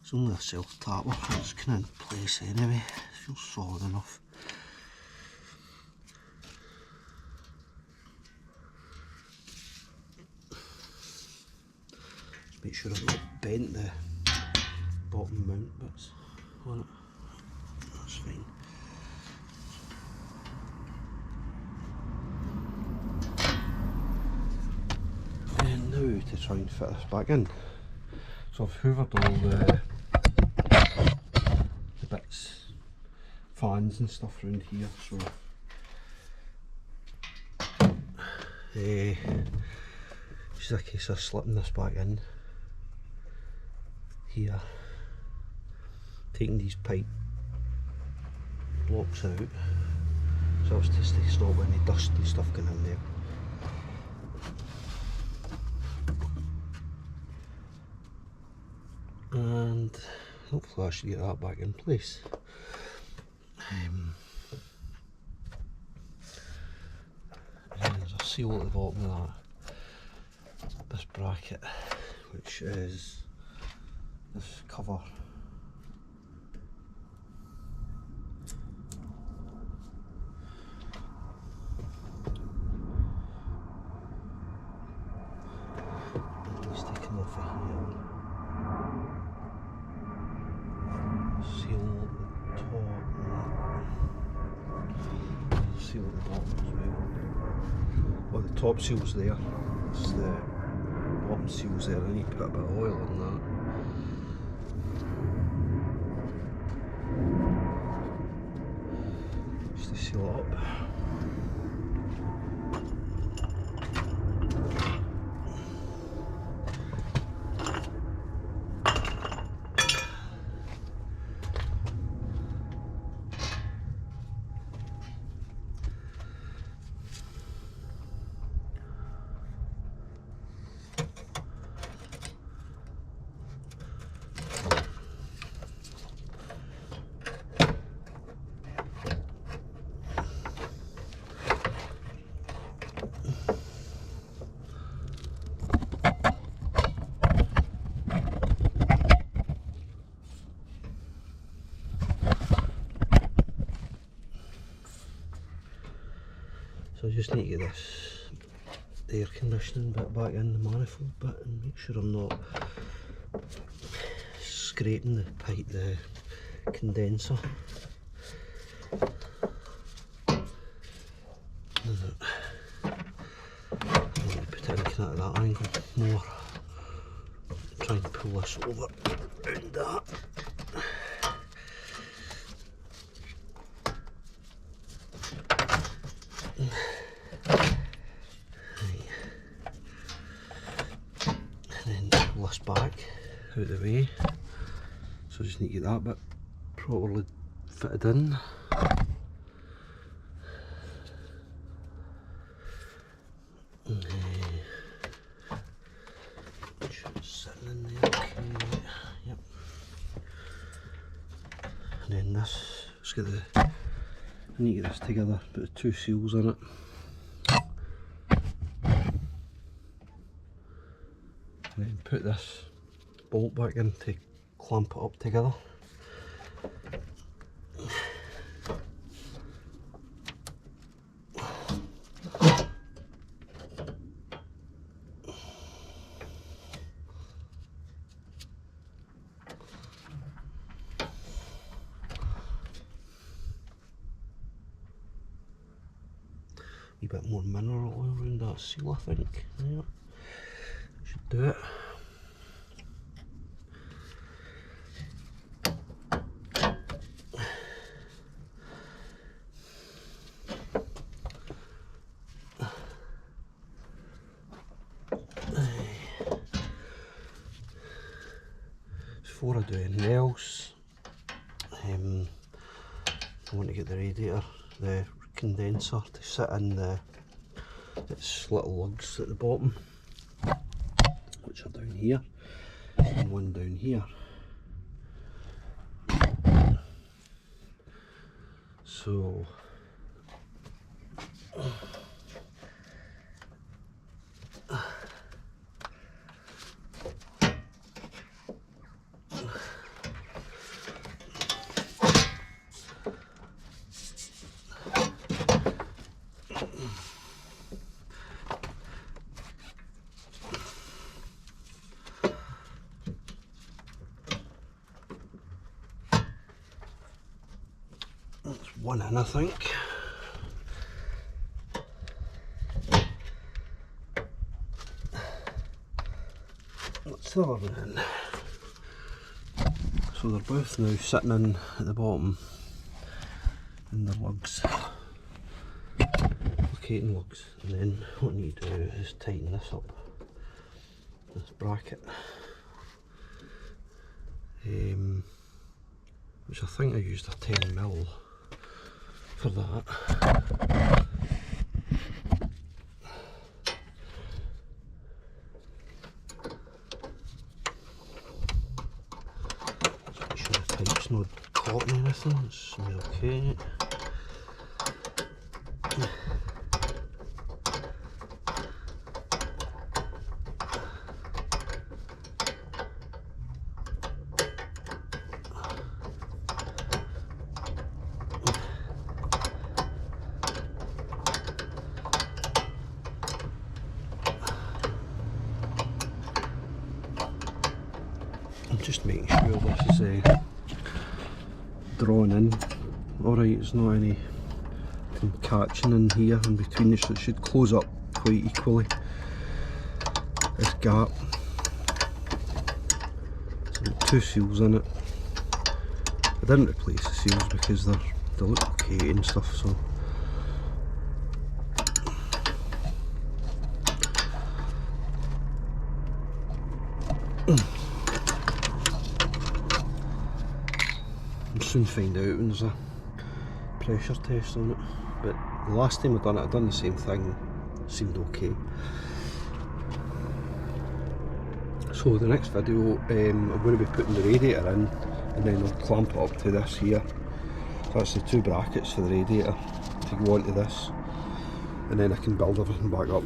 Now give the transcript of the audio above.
It's only a self-tapper, so it's kind of in place anyway. It feels solid enough. Just make sure I've not bent the bottom mount bits on it. That's fine. And now to try and fit this back in. So I've hoovered all the bits, fans and stuff around here, so it's a case of slipping this back in here, taking these pipe blocks out, so it's just to stop any dust and stuff going in there. And hopefully I should get that back in place. And there's a seal at the bottom of this bracket, which is this cover. It needs to come off of here. Seal at the top, seal at the bottom as well. Well, the top seal's there, it's the bottom seal's there. I need to put a bit of oil on that, just to seal it up. So I just need to get this air conditioning bit back in the manifold bit and make sure I'm not scraping the pipe, the condenser. I need to put it in kind of that angle more. Try and pull this over around that. Back out of the way, so I just need to get that bit properly fitted in. Sitting in there, okay. Yep. And then this, let's get the, I need to get this together, put the two seals in it. And then put this bolt back in to clamp it up together. A bit more mineral oil around that seal, I think. Yeah, should do it. Before I do anything else, I want to get the radiator, the condenser, to sit in its little lugs at the bottom, which are down here, and one down here. So one in, I think. That's the other one in. So they're both now sitting in at the bottom in their lugs, locating lugs, and then what I need to do is tighten this up, this bracket, which I think I used a 10mm for that. Just make sure the pipe's not caught or anything, it's okay. I'm just making sure this is drawn in alright, there's not any catching in here in between, so it should close up quite equally, this gap. So I've got 2 seals in it. I didn't replace the seals because they look okay and stuff, so I'll soon find out when there's a pressure test on it. But the last time I done the same thing, it seemed okay. So the next video, I'm going to be putting the radiator in, and then I'll clamp it up to this here. So that's the 2 brackets for the radiator to go onto this, and then I can build everything back up.